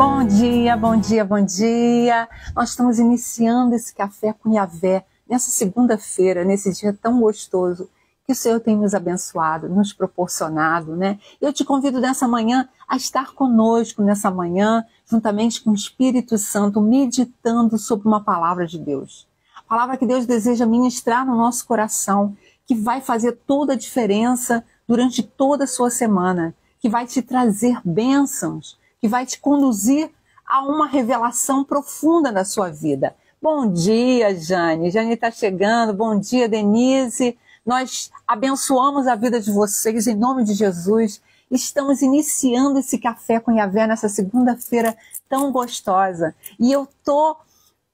Bom dia, bom dia, bom dia. Nós estamos iniciando esse Café com Yahvé nessa segunda-feira, nesse dia tão gostoso que o Senhor tem nos abençoado, nos proporcionado, né? Eu te convido nessa manhã a estar conosco nessa manhã, juntamente com o Espírito Santo, meditando sobre uma palavra de Deus. A palavra que Deus deseja ministrar no nosso coração, que vai fazer toda a diferença durante toda a sua semana, que vai te trazer bênçãos, que vai te conduzir a uma revelação profunda na sua vida. Bom dia, Jane. Jane está chegando. Bom dia, Denise. Nós abençoamos a vida de vocês em nome de Jesus. Estamos iniciando esse Café com Yahvé nessa segunda-feira tão gostosa. E eu estou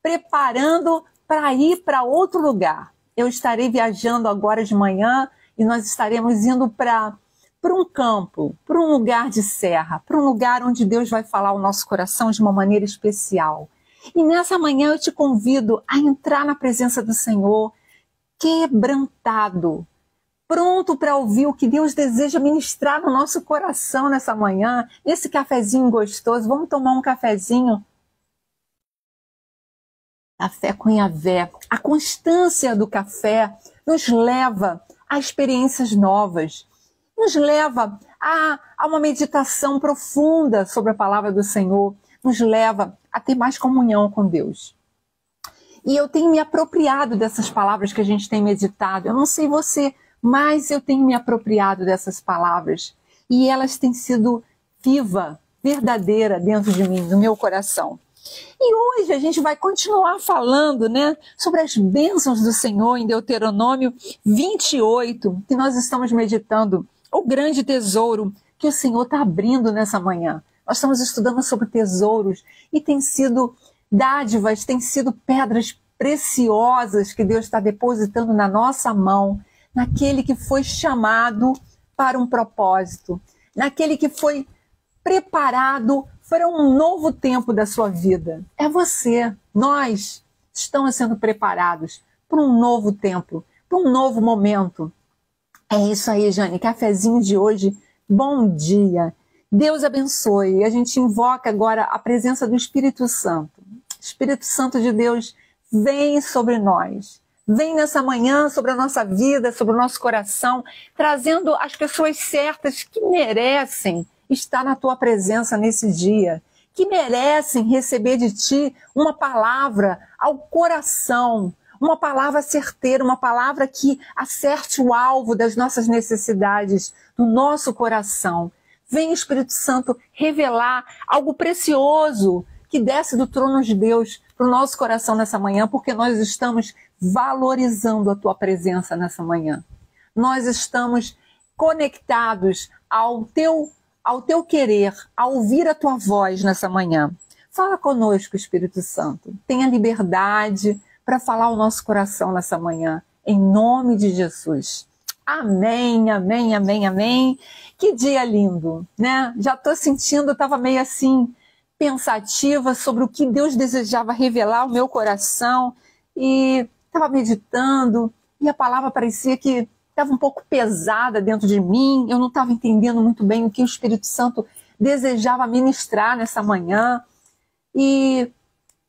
preparando para ir para outro lugar. Eu estarei viajando agora de manhã e nós estaremos indo para um campo, para um lugar de serra, para um lugar onde Deus vai falar ao nosso coração de uma maneira especial. E nessa manhã eu te convido a entrar na presença do Senhor, quebrantado, pronto para ouvir o que Deus deseja ministrar no nosso coração nessa manhã, nesse cafezinho gostoso. Vamos tomar um cafezinho? Café com Yahvé. A constância do café nos leva a experiências novas, nos leva a uma meditação profunda sobre a palavra do Senhor, nos leva a ter mais comunhão com Deus. E eu tenho me apropriado dessas palavras que a gente tem meditado. Eu não sei você, mas eu tenho me apropriado dessas palavras. E elas têm sido viva, verdadeira dentro de mim, no meu coração. E hoje a gente vai continuar falando, né, sobre as bênçãos do Senhor em Deuteronômio 28, que nós estamos meditando. O grande tesouro que o Senhor está abrindo nessa manhã. Nós estamos estudando sobre tesouros e tem sido dádivas, tem sido pedras preciosas que Deus está depositando na nossa mão, naquele que foi chamado para um propósito, naquele que foi preparado para um novo tempo da sua vida. É você, nós estamos sendo preparados para um novo tempo, para um novo momento. É isso aí, Jane. Cafezinho de hoje. Bom dia. Deus abençoe. A gente invoca agora a presença do Espírito Santo. Espírito Santo de Deus, vem sobre nós. Vem nessa manhã sobre a nossa vida, sobre o nosso coração, trazendo as pessoas certas que merecem estar na tua presença nesse dia, que merecem receber de ti uma palavra ao coração, uma palavra certeira, uma palavra que acerte o alvo das nossas necessidades, do nosso coração. Vem, Espírito Santo, revelar algo precioso que desce do trono de Deus para o nosso coração nessa manhã, porque nós estamos valorizando a tua presença nessa manhã. Nós estamos conectados ao teu querer, a ouvir a tua voz nessa manhã. Fala conosco, Espírito Santo. Tenha liberdade para falar o nosso coração nessa manhã, em nome de Jesus. Amém, amém, amém, amém. Que dia lindo, né? Já estou sentindo, estava meio assim, pensativa sobre o que Deus desejava revelar ao meu coração e estava meditando e a palavra parecia que estava um pouco pesada dentro de mim, eu não estava entendendo muito bem o que o Espírito Santo desejava ministrar nessa manhã e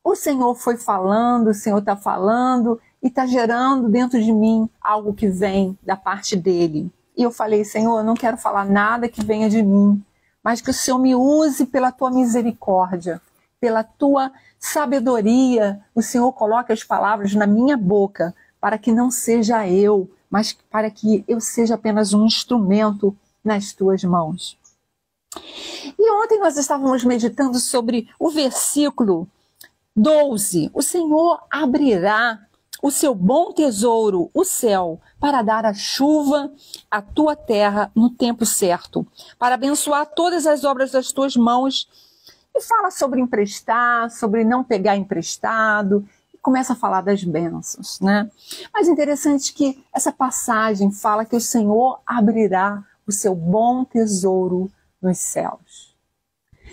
o Senhor foi falando, o Senhor está falando e está gerando dentro de mim algo que vem da parte dele. E eu falei, Senhor, eu não quero falar nada que venha de mim, mas que o Senhor me use pela tua misericórdia, pela tua sabedoria. O Senhor coloque as palavras na minha boca para que não seja eu, mas para que eu seja apenas um instrumento nas tuas mãos. E ontem nós estávamos meditando sobre o versículo 12. O Senhor abrirá o seu bom tesouro, o céu, para dar a chuva à tua terra no tempo certo, para abençoar todas as obras das tuas mãos. E fala sobre emprestar, sobre não pegar emprestado, e começa a falar das bênçãos, né? Mas interessante que essa passagem fala que o Senhor abrirá o seu bom tesouro nos céus.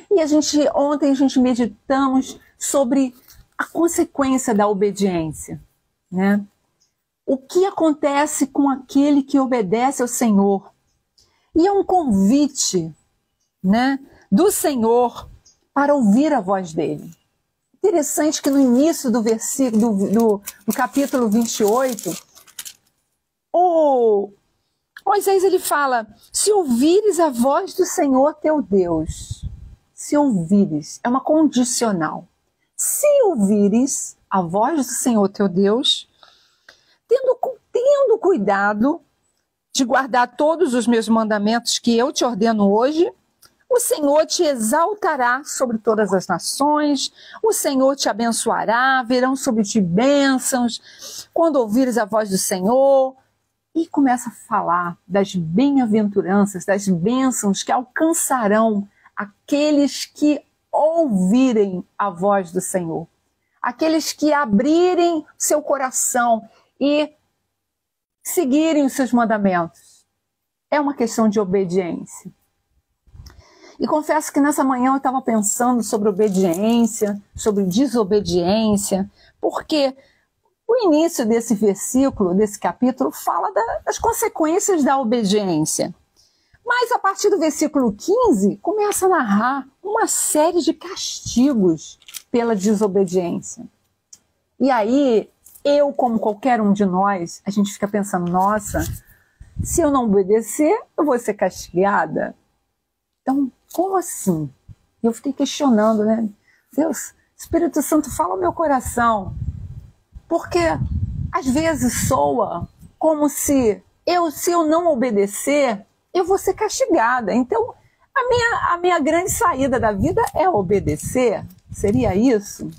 E ontem a gente meditamos sobre a consequência da obediência, né? O que acontece com aquele que obedece ao Senhor? E é um convite, né, do Senhor para ouvir a voz dele. Interessante que no início do versículo do capítulo 28, o Moisés ele fala: se ouvires a voz do Senhor teu Deus, se ouvires, é uma condicional. Se ouvires a voz do Senhor teu Deus, tendo cuidado de guardar todos os meus mandamentos que eu te ordeno hoje, o Senhor te exaltará sobre todas as nações, o Senhor te abençoará, virão sobre ti bênçãos, quando ouvires a voz do Senhor. E começa a falar das bem-aventuranças, das bênçãos que alcançarão aqueles que ouvirem a voz do Senhor. Aqueles que abrirem seu coração e seguirem os seus mandamentos. É uma questão de obediência. E confesso que nessa manhã eu estava pensando sobre obediência, sobre desobediência, porque o início desse versículo, desse capítulo, fala das consequências da obediência. Mas a partir do versículo 15, começa a narrar uma série de castigos pela desobediência. E aí, eu, como qualquer um de nós, a gente fica pensando, nossa, se eu não obedecer, eu vou ser castigada? Então, como assim? Eu fiquei questionando, né? Deus, Espírito Santo, fala ao meu coração. Porque às vezes soa como se eu não obedecer, eu vou ser castigada. Então, a minha grande saída da vida é obedecer. Seria isso?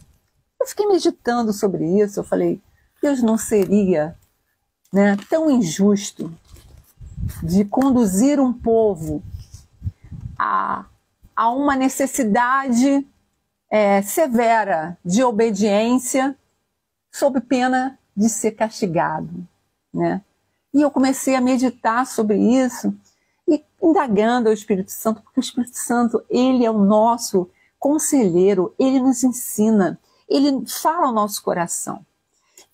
Eu fiquei meditando sobre isso. Eu falei, Deus não seria, né, tão injusto de conduzir um povo a uma necessidade severa de obediência sob pena de ser castigado, né? E eu comecei a meditar sobre isso e indagando ao Espírito Santo, porque o Espírito Santo, ele é o nosso conselheiro, ele nos ensina, ele fala ao nosso coração.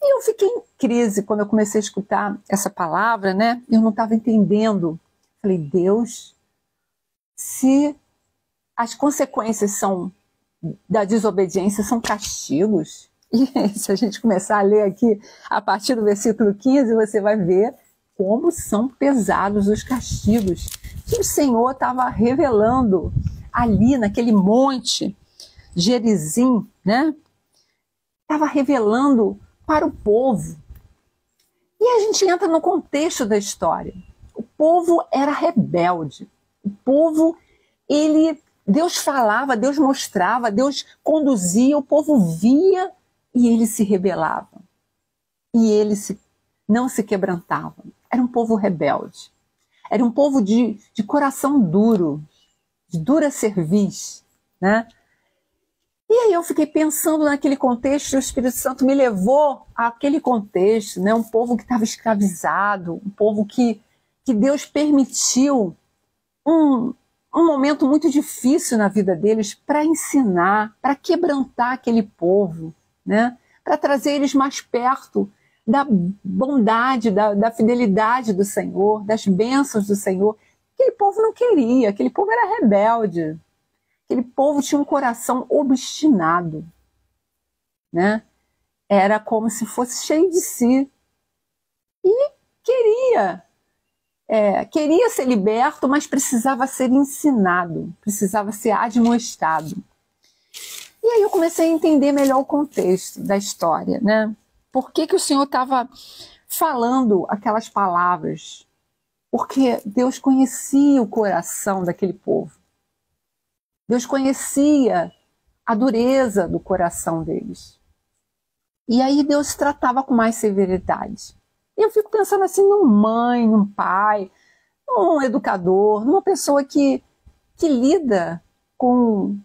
E eu fiquei em crise quando eu comecei a escutar essa palavra, né? Eu não estava entendendo. Falei, Deus, se as consequências da desobediência são castigos, e se a gente começar a ler aqui a partir do versículo 15, você vai ver como são pesados os castigos que o Senhor estava revelando ali naquele monte Gerizim, né? Estava revelando para o povo. E a gente entra no contexto da história. O povo era rebelde. O povo, Deus falava, Deus mostrava, Deus conduzia, o povo via e eles se rebelavam. E eles não se quebrantavam. Era um povo rebelde. Era um povo de coração duro, de dura cerviz, né? E aí eu fiquei pensando naquele contexto, e o Espírito Santo me levou àquele contexto, né? Um povo que estava escravizado, um povo que Deus permitiu um momento muito difícil na vida deles para ensinar, para quebrantar aquele povo, né? Para trazer eles mais perto da bondade, da fidelidade do Senhor, das bênçãos do Senhor. Aquele povo não queria, aquele povo era rebelde. Aquele povo tinha um coração obstinado, né? Era como se fosse cheio de si. E queria ser liberto, mas precisava ser ensinado, precisava ser admoestado. E aí eu comecei a entender melhor o contexto da história, né? Por que o Senhor estava falando aquelas palavras? Porque Deus conhecia o coração daquele povo. Deus conhecia a dureza do coração deles. E aí Deus tratava com mais severidade. E eu fico pensando assim numa mãe, num pai, num educador, numa pessoa que lida com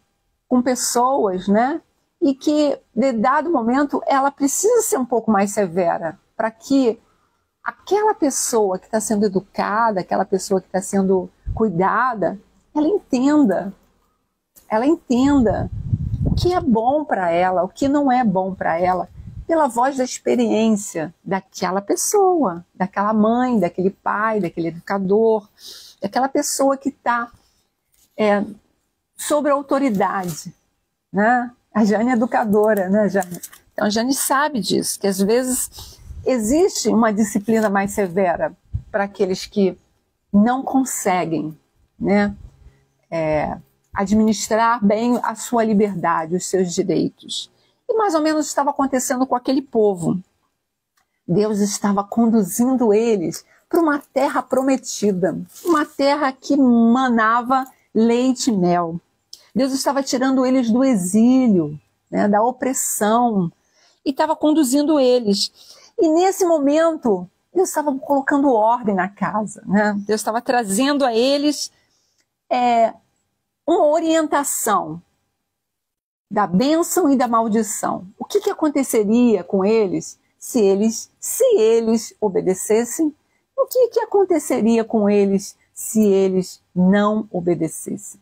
pessoas, né? E que, de dado momento, ela precisa ser um pouco mais severa para que aquela pessoa que está sendo educada, aquela pessoa que está sendo cuidada, ela entenda o que é bom para ela, o que não é bom para ela, pela voz da experiência daquela pessoa, daquela mãe, daquele pai, daquele educador, daquela pessoa que está sob a autoridade, né? A Jane é educadora, né, Jane? Então a Jane sabe disso, que às vezes existe uma disciplina mais severa para aqueles que não conseguem, né, administrar bem a sua liberdade, os seus direitos. E mais ou menos estava acontecendo com aquele povo. Deus estava conduzindo eles para uma terra prometida, uma terra que manava leite e mel. Deus estava tirando eles do exílio, né, da opressão, e estava conduzindo eles. E nesse momento, Deus estava colocando ordem na casa, né? Deus estava trazendo a eles uma orientação da bênção e da maldição. O que aconteceria com eles se eles obedecessem? O que aconteceria com eles se eles não obedecessem?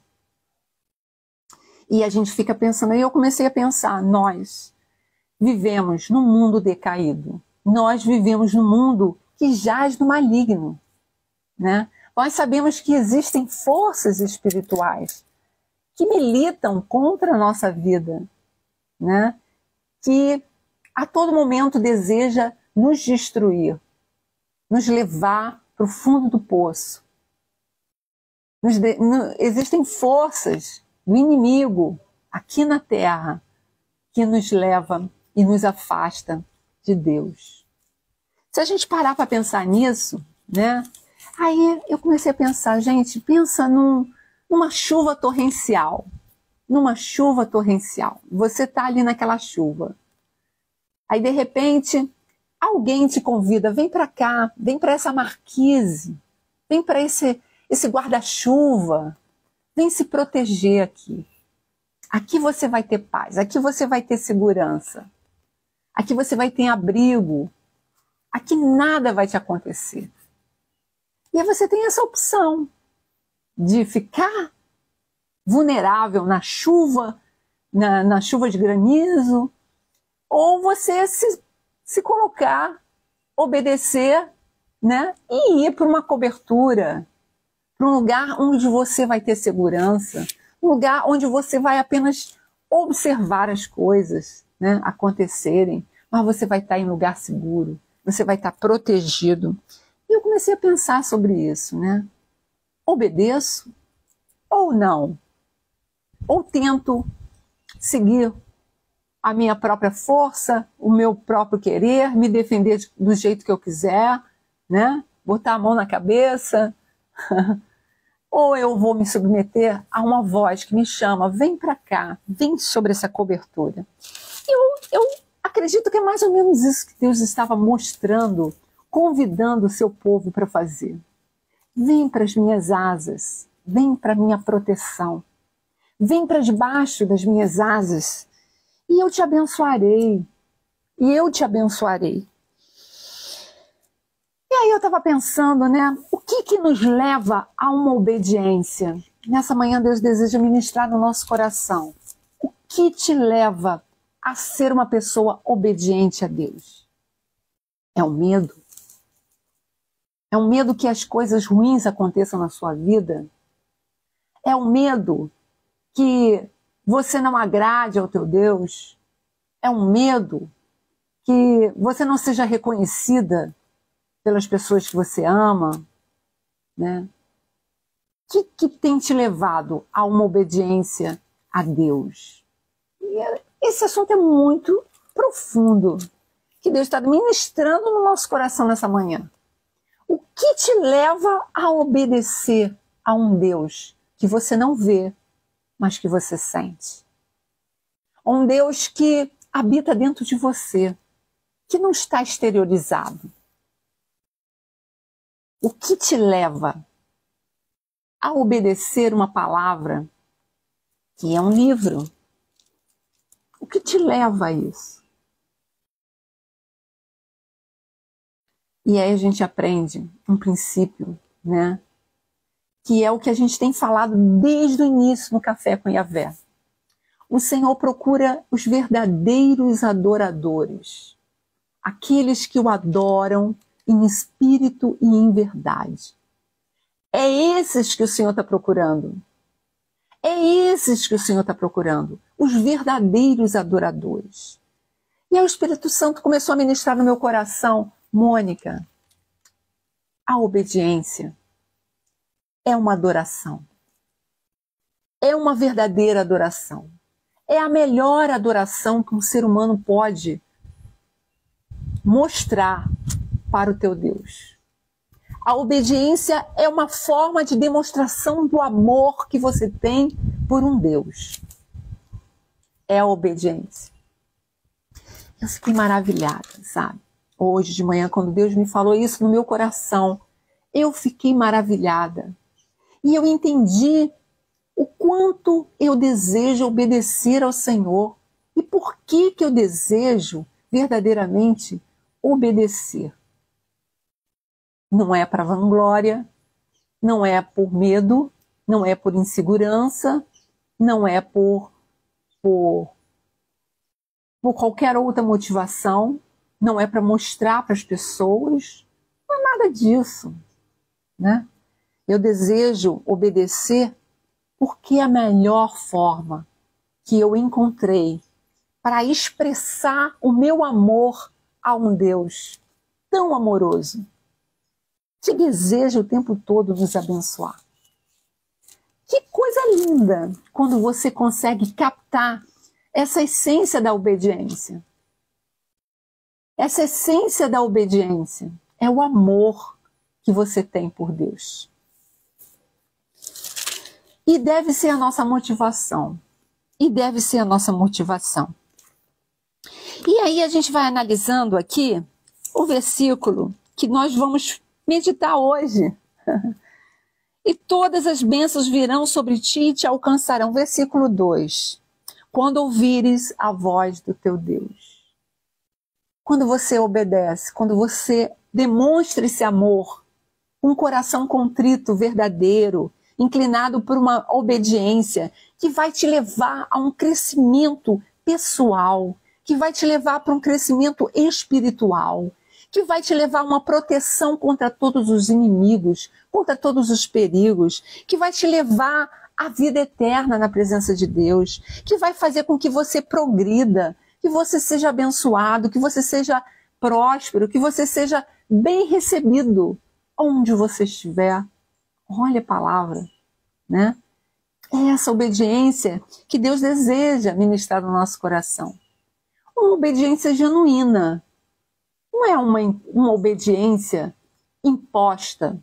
E a gente fica pensando, e eu comecei a pensar, nós vivemos num mundo decaído, nós vivemos num mundo que jaz no maligno, né? Nós sabemos que existem forças espirituais que militam contra a nossa vida, né? Que a todo momento deseja nos destruir, nos levar para o fundo do poço. Existem forças do inimigo aqui na Terra que nos leva e nos afasta de Deus. Se a gente parar para pensar nisso, né? Aí eu comecei a pensar, gente, pensa numa chuva torrencial. Numa chuva torrencial. Você está ali naquela chuva. Aí, de repente, alguém te convida, vem para cá, vem para essa marquise, vem para esse guarda-chuva, vem se proteger aqui. Aqui você vai ter paz, aqui você vai ter segurança, aqui você vai ter abrigo, aqui nada vai te acontecer. E aí você tem essa opção de ficar vulnerável na chuva, na chuva de granizo, ou você se colocar, obedecer, né, e ir para uma cobertura, para um lugar onde você vai ter segurança, um lugar onde você vai apenas observar as coisas, né, acontecerem, mas você vai estar em lugar seguro, você vai estar protegido. E eu comecei a pensar sobre isso, né? Obedeço ou não? Ou tento seguir a minha própria força, o meu próprio querer, me defender do jeito que eu quiser, né? Botar a mão na cabeça, ou eu vou me submeter a uma voz que me chama, vem para cá, vem sobre essa cobertura. Eu acredito que é mais ou menos isso que Deus estava mostrando, convidando o seu povo para fazer. Vem para as minhas asas, vem para a minha proteção, vem para debaixo das minhas asas, e eu te abençoarei, e eu te abençoarei. E aí eu estava pensando, né, o que nos leva a uma obediência? Nessa manhã Deus deseja ministrar no nosso coração. O que te leva a ser uma pessoa obediente a Deus? É o medo? É o medo que as coisas ruins aconteçam na sua vida? É o medo que você não agrade ao teu Deus? É um medo que você não seja reconhecida pelas pessoas que você ama, né? O que tem te levado a uma obediência a Deus? E esse assunto é muito profundo, que Deus está ministrando no nosso coração nessa manhã. O que te leva a obedecer a um Deus que você não vê, mas que você sente? Um Deus que habita dentro de você, que não está exteriorizado. O que te leva a obedecer uma palavra que é um livro? O que te leva a isso? E aí a gente aprende um princípio, né? Que é o que a gente tem falado desde o início no Café com Yahvé. O Senhor procura os verdadeiros adoradores, aqueles que o adoram em espírito e em verdade. É esses que o Senhor está procurando. É esses que o Senhor está procurando, os verdadeiros adoradores. E aí o Espírito Santo começou a ministrar no meu coração: Mônica, a obediência é uma adoração. É uma verdadeira adoração. É a melhor adoração que um ser humano pode mostrar para o teu Deus. A obediência é uma forma de demonstração do amor que você tem por um Deus. É a obediência. Eu fiquei maravilhada, sabe? Hoje de manhã, quando Deus me falou isso no meu coração, eu fiquei maravilhada. E eu entendi o quanto eu desejo obedecer ao Senhor e por que eu desejo verdadeiramente obedecer. Não é para vanglória, não é por medo, não é por insegurança, não é por qualquer outra motivação, não é para mostrar para as pessoas, não é nada disso, né? Eu desejo obedecer porque é a melhor forma que eu encontrei para expressar o meu amor a um Deus tão amoroso, que deseja o tempo todo nos abençoar. Que coisa linda quando você consegue captar essa essência da obediência. Essa essência da obediência é o amor que você tem por Deus. E deve ser a nossa motivação. E deve ser a nossa motivação. E aí a gente vai analisando aqui o versículo que nós vamos meditar hoje. E todas as bênçãos virão sobre ti e te alcançarão. Versículo 2. Quando ouvires a voz do teu Deus. Quando você obedece, quando você demonstra esse amor, um coração contrito, verdadeiro, inclinado por uma obediência que vai te levar a um crescimento pessoal, que vai te levar para um crescimento espiritual, que vai te levar a uma proteção contra todos os inimigos, contra todos os perigos, que vai te levar à vida eterna na presença de Deus, que vai fazer com que você progrida, que você seja abençoado, que você seja próspero, que você seja bem recebido onde você estiver. Olha a palavra, né? É essa obediência que Deus deseja ministrar no nosso coração. Uma obediência genuína. Não é uma obediência imposta,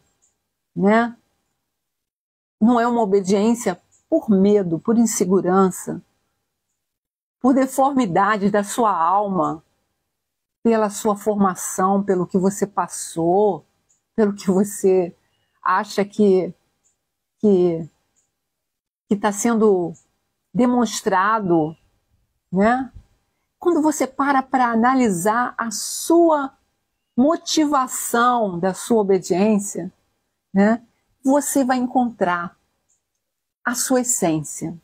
né? Não é uma obediência por medo, por insegurança, por deformidade da sua alma, pela sua formação, pelo que você passou, pelo que você acha que está sendo demonstrado, né? Quando você para analisar a sua motivação da sua obediência, né? Você vai encontrar a sua essência.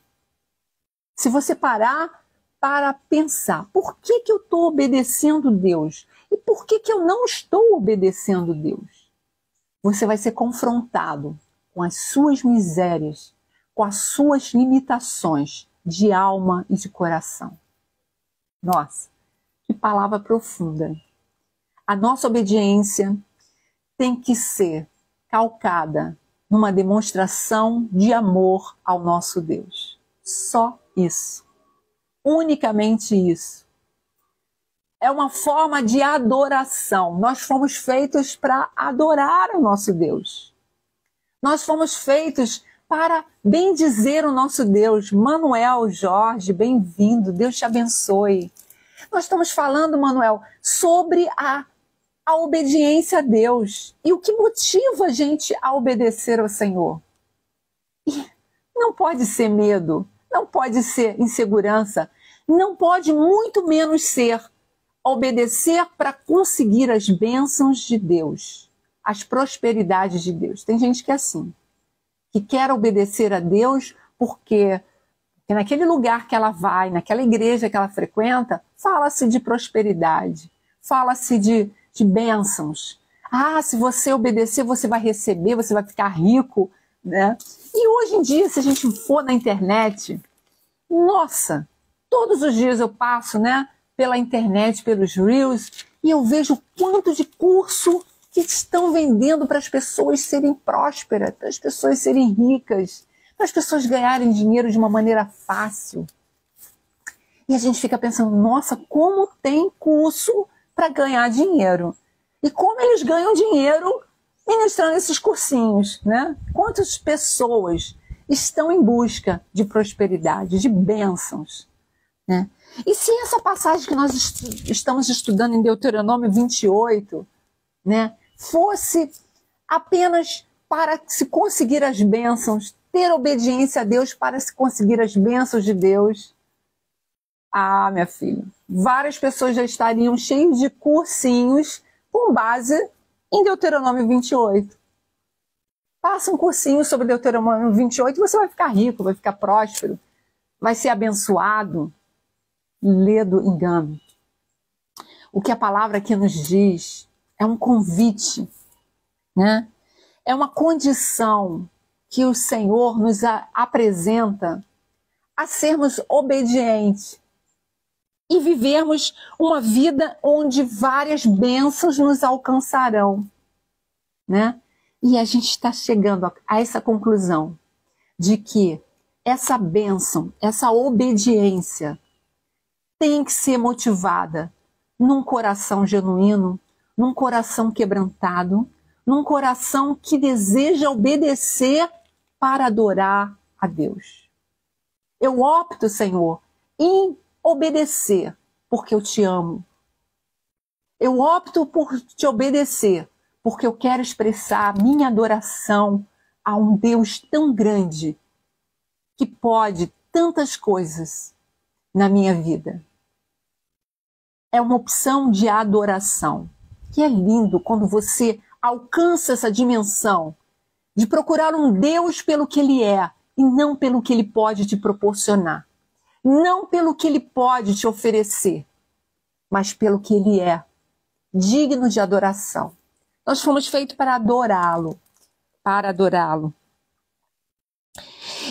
Se você parar para pensar, por que eu estou obedecendo Deus? E por que eu não estou obedecendo Deus? Você vai ser confrontado com as suas misérias, com as suas limitações de alma e de coração. Nossa, que palavra profunda. A nossa obediência tem que ser calcada numa demonstração de amor ao nosso Deus. Só isso. Unicamente isso. É uma forma de adoração. Nós fomos feitos para adorar o nosso Deus. Nós fomos feitos para bendizer o nosso Deus. Manuel, Jorge, bem-vindo. Deus te abençoe. Nós estamos falando, Manuel, sobre a obediência a Deus. E o que motiva a gente a obedecer ao Senhor? E não pode ser medo, não pode ser insegurança, não pode muito menos ser obedecer para conseguir as bênçãos de Deus, as prosperidades de Deus. Tem gente que é assim, que quer obedecer a Deus porque naquele lugar que ela vai, naquela igreja que ela frequenta, fala-se de prosperidade, fala-se de bênçãos. Ah, se você obedecer, você vai receber, você vai ficar rico, né? E hoje em dia, se a gente for na internet, nossa, todos os dias eu passo, né, pela internet, pelos Reels, e eu vejo o quanto de curso que estão vendendo para as pessoas serem prósperas, para as pessoas serem ricas, para as pessoas ganharem dinheiro de uma maneira fácil. E a gente fica pensando, nossa, como tem curso para ganhar dinheiro? E como eles ganham dinheiro ministrando esses cursinhos, né? Quantas pessoas estão em busca de prosperidade, de bênçãos, né? E se essa passagem que nós estamos estudando em Deuteronômio 28, né, fosse apenas para se conseguir as bênçãos, ter obediência a Deus para se conseguir as bênçãos de Deus, ah, minha filha, várias pessoas já estariam cheias de cursinhos com base em Deuteronômio 28. Faça um cursinho sobre Deuteronômio 28 e você vai ficar rico, vai ficar próspero, vai ser abençoado. Lê do engano. O que a palavra aqui nos diz é um convite, né? É uma condição que o Senhor nos apresenta a sermos obedientes e vivermos uma vida onde várias bênçãos nos alcançarão, né? E a gente está chegando a essa conclusão de que essa bênção, essa obediência tem que ser motivada num coração genuíno, num coração quebrantado, num coração que deseja obedecer para adorar a Deus. Eu opto, Senhor, em obedecer, porque eu te amo. Eu opto por te obedecer, porque eu quero expressar a minha adoração a um Deus tão grande, que pode tantas coisas na minha vida. É uma opção de adoração, que é lindo quando você alcança essa dimensão de procurar um Deus pelo que Ele é e não pelo que Ele pode te proporcionar. Não pelo que Ele pode te oferecer, mas pelo que Ele é, digno de adoração. Nós fomos feitos para adorá-lo, para adorá-lo.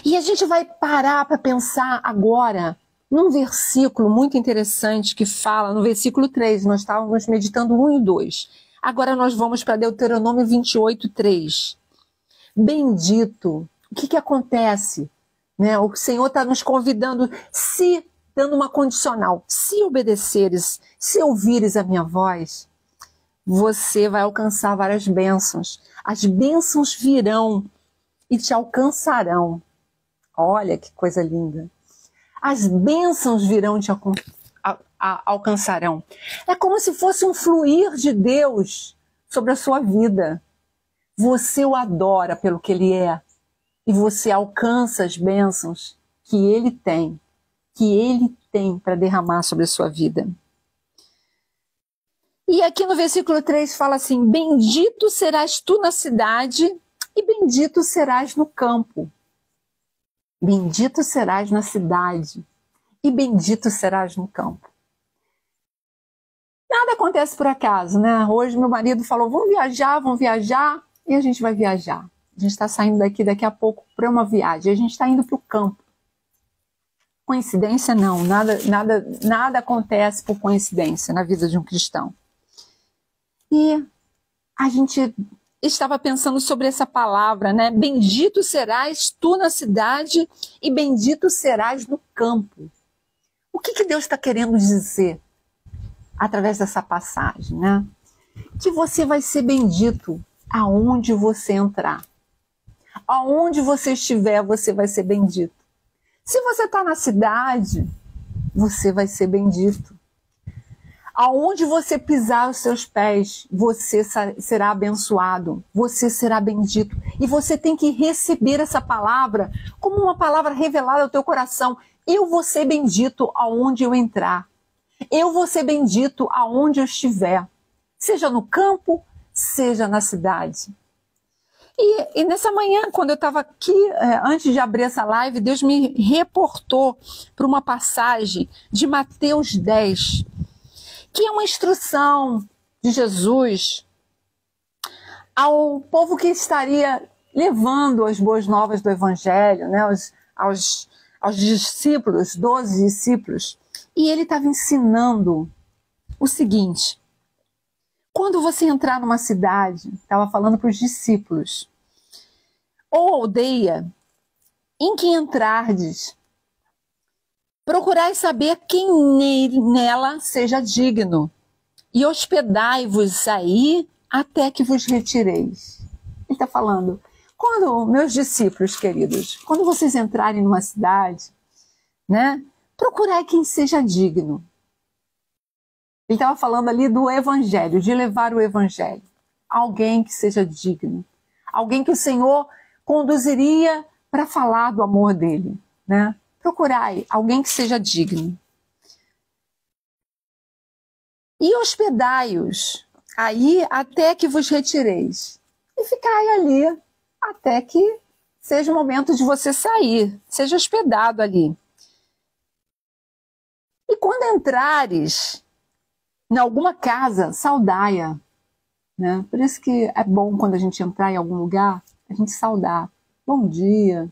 E a gente vai parar para pensar agora num versículo muito interessante que fala, no versículo 3, nós estávamos meditando 1 e 2. Agora nós vamos para Deuteronômio 28, 3. Bendito, o que acontece? Né? O Senhor está nos convidando, dando uma condicional, se obedeceres, se ouvires a minha voz, você vai alcançar várias bênçãos. As bênçãos virão e te alcançarão. Olha que coisa linda. As bênçãos virão e te alcançarão. É como se fosse um fluir de Deus sobre a sua vida. Você o adora pelo que Ele é. E você alcança as bênçãos que Ele tem para derramar sobre a sua vida. E aqui no versículo 3 fala assim, bendito serás tu na cidade e bendito serás no campo. Bendito serás na cidade e bendito serás no campo. Nada acontece por acaso, né? Hoje meu marido falou, vamos viajar, e a gente vai viajar. A gente está saindo daqui a pouco para uma viagem, a gente está indo para o campo. Coincidência não, nada acontece por coincidência na vida de um cristão. E a gente estava pensando sobre essa palavra, né? Bendito serás tu na cidade e bendito serás no campo. O que Deus está querendo dizer através dessa passagem, né? Que você vai ser bendito aonde você entrar. Aonde você estiver, você vai ser bendito. Se você está na cidade, você vai ser bendito. Aonde você pisar os seus pés, você será abençoado, você será bendito. E você tem que receber essa palavra como uma palavra revelada ao teu coração. Eu vou ser bendito aonde eu entrar. Eu vou ser bendito aonde eu estiver. Seja no campo, seja na cidade. E nessa manhã, quando eu estava aqui, antes de abrir essa live, Deus me reportou para uma passagem de Mateus 10, que é uma instrução de Jesus ao povo que estaria levando as boas novas do Evangelho, né, aos discípulos, 12 discípulos. E ele estava ensinando o seguinte: quando você entrar numa cidade, estava falando para os discípulos, ou aldeia, em que entrardes, procurai saber quem nela seja digno, e hospedai-vos aí até que vos retireis. Ele está falando, quando, meus discípulos queridos, quando vocês entrarem numa cidade, né, procurai quem seja digno. Ele estava falando ali do evangelho, de levar o evangelho. Alguém que seja digno. Alguém que o Senhor conduziria para falar do amor dele, né? Procurai alguém que seja digno. E hospedai-os aí até que vos retireis. E ficai ali até que seja o momento de você sair. Seja hospedado ali. E quando entrares em alguma casa, saudai-a, né? Por isso que é bom quando a gente entrar em algum lugar, a gente saudar. Bom dia,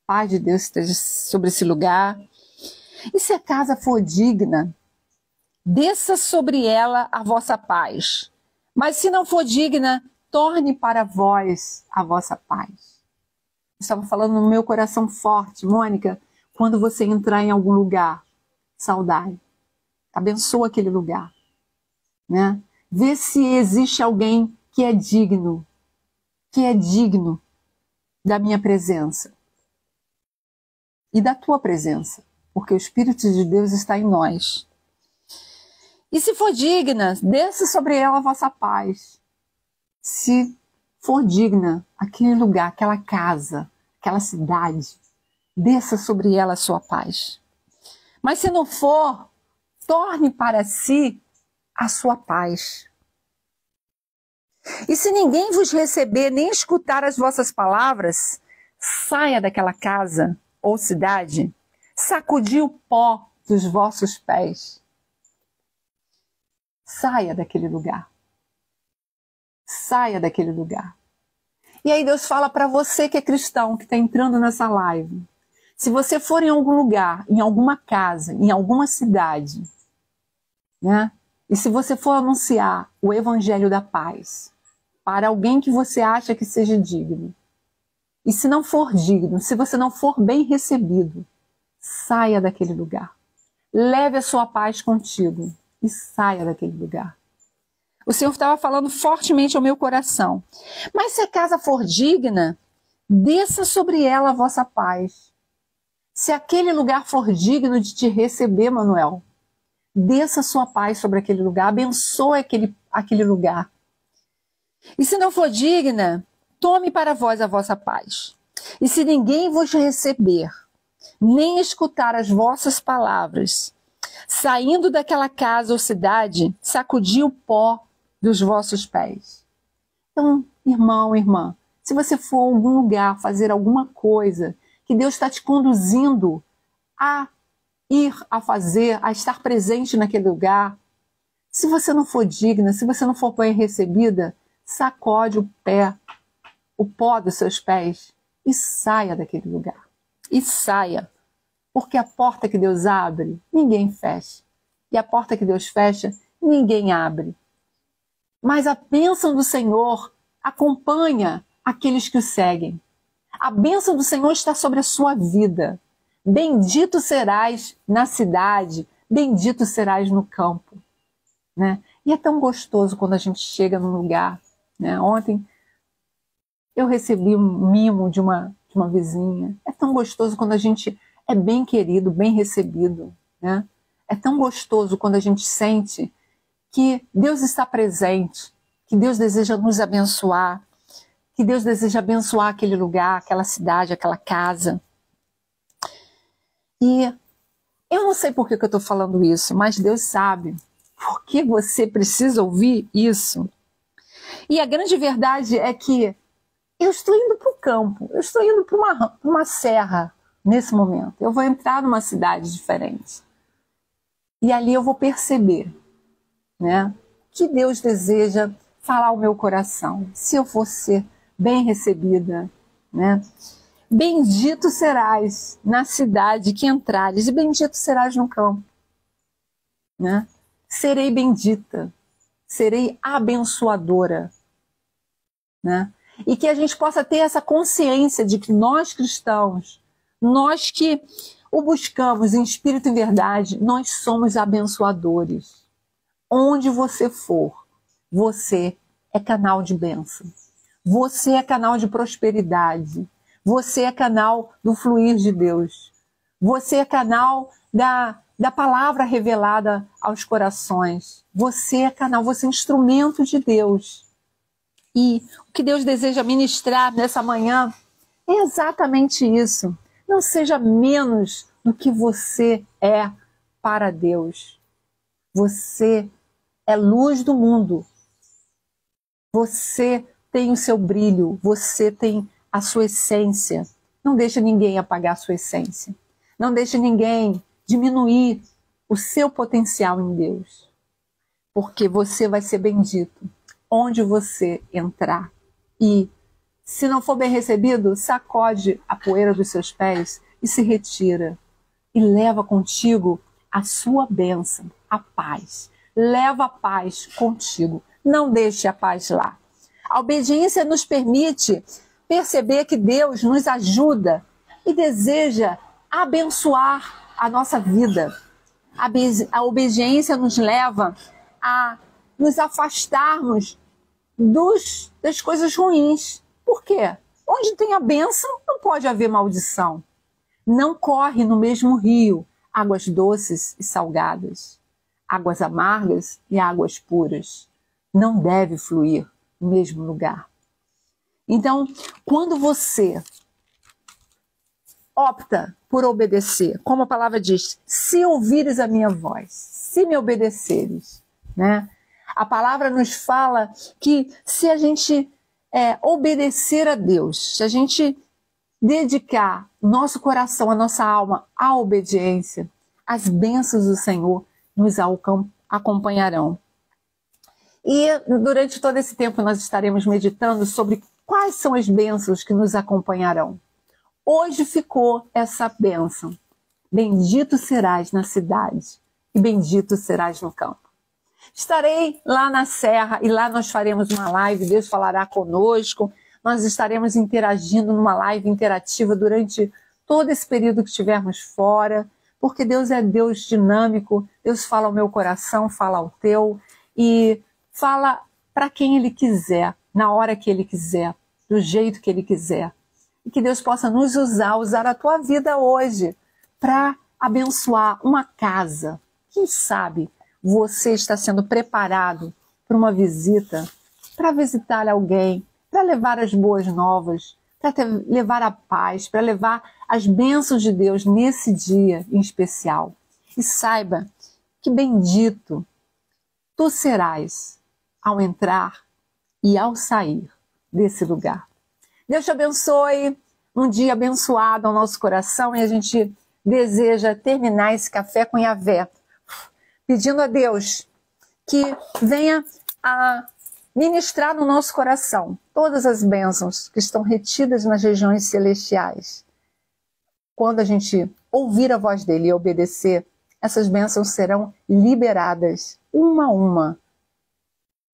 paz de Deus esteja sobre esse lugar. E se a casa for digna, desça sobre ela a vossa paz. Mas se não for digna, torne para vós a vossa paz. Eu estava falando no meu coração forte, Mônica, quando você entrar em algum lugar, saudai. Abençoa aquele lugar. Né? Vê se existe alguém que é digno da minha presença e da tua presença, porque o Espírito de Deus está em nós. E se for digna, desça sobre ela a vossa paz. Se for digna, aquele lugar, aquela casa, aquela cidade, desça sobre ela a sua paz. Mas se não for, torne para si a sua paz. E se ninguém vos receber nem escutar as vossas palavras, saia daquela casa ou cidade, sacudi o pó dos vossos pés. Saia daquele lugar. Saia daquele lugar. E aí Deus fala para você que é cristão, que está entrando nessa live. Se você for em algum lugar, em alguma casa, em alguma cidade, né? E se você for anunciar o evangelho da paz para alguém que você acha que seja digno, e se não for digno, se você não for bem recebido, saia daquele lugar. Leve a sua paz contigo e saia daquele lugar. O Senhor estava falando fortemente ao meu coração. Mas se a casa for digna, desça sobre ela a vossa paz. Se aquele lugar for digno de te receber, Manuel, desça a sua paz sobre aquele lugar, abençoe aquele lugar. E se não for digna, tome para vós a vossa paz. E se ninguém vos receber, nem escutar as vossas palavras, saindo daquela casa ou cidade, sacudi o pó dos vossos pés. Então, irmão, irmã, se você for a algum lugar fazer alguma coisa que Deus está te conduzindo a ir a fazer, a estar presente naquele lugar, se você não for digna, se você não for bem recebida, sacode o pó dos seus pés e saia daquele lugar. E saia. Porque a porta que Deus abre, ninguém fecha. E a porta que Deus fecha, ninguém abre. Mas a bênção do Senhor acompanha aqueles que o seguem. A bênção do Senhor está sobre a sua vida. Bendito serás na cidade, bendito serás no campo. Né? E é tão gostoso quando a gente chega num lugar. Né? Ontem eu recebi um mimo de uma vizinha. É tão gostoso quando a gente é bem querido, bem recebido. Né? É tão gostoso quando a gente sente que Deus está presente, que Deus deseja nos abençoar, que Deus deseja abençoar aquele lugar, aquela cidade, aquela casa. E eu não sei por que eu estou falando isso, mas Deus sabe por que você precisa ouvir isso. E a grande verdade é que eu estou indo para o campo, eu estou indo para uma serra nesse momento. Eu vou entrar numa cidade diferente. E ali eu vou perceber, né, que Deus deseja falar ao meu coração. Se eu for ser bem recebida, né? Bendito serás na cidade que entrares, e bendito serás no campo, né? Serei bendita, serei abençoadora, né? E que a gente possa ter essa consciência de que nós cristãos, nós que o buscamos em espírito e verdade, nós somos abençoadores. Onde você for, você é canal de bênção. Você é canal de prosperidade. Você é canal do fluir de Deus. Você é canal da palavra revelada aos corações. Você é canal, você é instrumento de Deus. E o que Deus deseja ministrar nessa manhã é exatamente isso. Não seja menos do que você é para Deus. Você é luz do mundo. Você tem o seu brilho, você tem a sua essência. Não deixe ninguém apagar a sua essência. Não deixe ninguém diminuir o seu potencial em Deus. Porque você vai ser bendito onde você entrar. E se não for bem recebido, sacode a poeira dos seus pés e se retira. E leva contigo a sua bênção, a paz. Leva a paz contigo. Não deixe a paz lá. A obediência nos permite perceber que Deus nos ajuda e deseja abençoar a nossa vida. A obediência nos leva a nos afastarmos das coisas ruins. Por quê? Onde tem a bênção, não pode haver maldição. Não corre no mesmo rio águas doces e salgadas, águas amargas e águas puras. Não deve fluir no mesmo lugar. Então, quando você opta por obedecer, como a palavra diz, se ouvires a minha voz, se me obedeceres, né? A palavra nos fala que se a gente obedecer a Deus, se a gente dedicar nosso coração, a nossa alma à obediência, as bênçãos do Senhor nos acompanharão. E durante todo esse tempo nós estaremos meditando sobre quais são as bênçãos que nos acompanharão. Hoje ficou essa bênção. Bendito serás na cidade e bendito serás no campo. Estarei lá na Serra e lá nós faremos uma live, Deus falará conosco, nós estaremos interagindo numa live interativa durante todo esse período que estivermos fora, porque Deus é Deus dinâmico, Deus fala ao meu coração, fala ao teu e fala para quem Ele quiser, na hora que Ele quiser, do jeito que Ele quiser. E que Deus possa nos usar a tua vida hoje para abençoar uma casa. Quem sabe você está sendo preparado para uma visita, para visitar alguém, para levar as boas novas, para levar a paz, para levar as bênçãos de Deus nesse dia em especial. E saiba que bendito tu serás ao entrar e ao sair desse lugar. Deus te abençoe, um dia abençoado ao nosso coração, e a gente deseja terminar esse café com Yahvé, pedindo a Deus que venha a ministrar no nosso coração todas as bênçãos que estão retidas nas regiões celestiais. Quando a gente ouvir a voz dele e obedecer, essas bênçãos serão liberadas, uma a uma,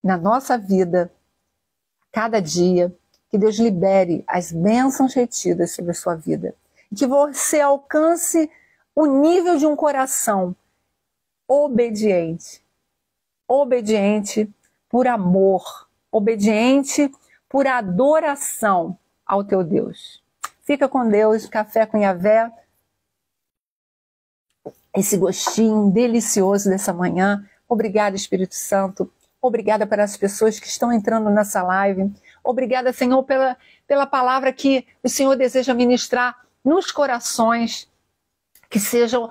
na nossa vida, cada dia. Que Deus libere as bênçãos retidas sobre a sua vida. Que você alcance o nível de um coração obediente. Obediente por amor. Obediente por adoração ao teu Deus. Fica com Deus, café com Yahvé. Esse gostinho delicioso dessa manhã. Obrigada, Espírito Santo. Obrigada pelas pessoas que estão entrando nessa live. Obrigada, Senhor, pela palavra que o Senhor deseja ministrar nos corações, que sejam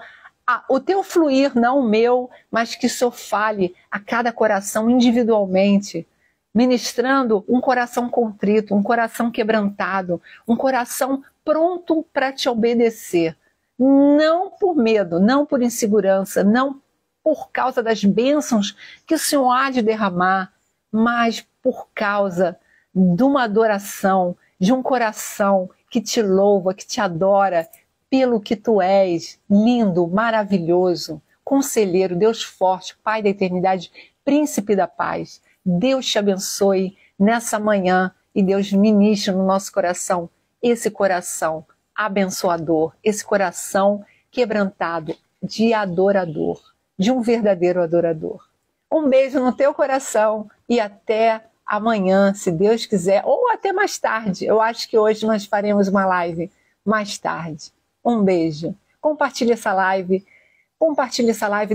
o teu fluir, não o meu, mas que o Senhor fale a cada coração individualmente, ministrando um coração contrito, um coração quebrantado, um coração pronto para te obedecer. Não por medo, não por insegurança, não por causa das bênçãos que o Senhor há de derramar, mas por causa de uma adoração, de um coração que te louva, que te adora pelo que tu és, lindo, maravilhoso, conselheiro, Deus forte, Pai da eternidade, príncipe da paz. Deus te abençoe nessa manhã e Deus ministre no nosso coração esse coração abençoador, esse coração quebrantado de adorador, de um verdadeiro adorador. Um beijo no teu coração e até amanhã, se Deus quiser, ou até mais tarde. Eu acho que hoje nós faremos uma live mais tarde. Um beijo. Compartilhe essa live.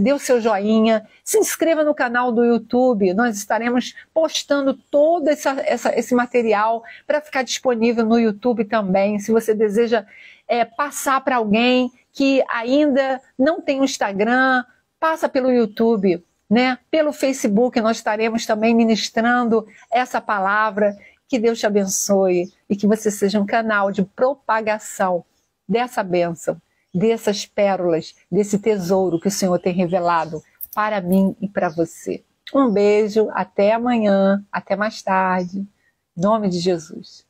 Dê o seu joinha, se inscreva no canal do YouTube, nós estaremos postando todo esse material para ficar disponível no YouTube também. Se você deseja passar para alguém que ainda não tem o Instagram, passa pelo YouTube, né? Pelo Facebook nós estaremos também ministrando essa palavra. Que Deus te abençoe e que você seja um canal de propagação dessa bênção, dessas pérolas, desse tesouro que o Senhor tem revelado para mim e para você. Um beijo, até amanhã, até mais tarde. Em nome de Jesus.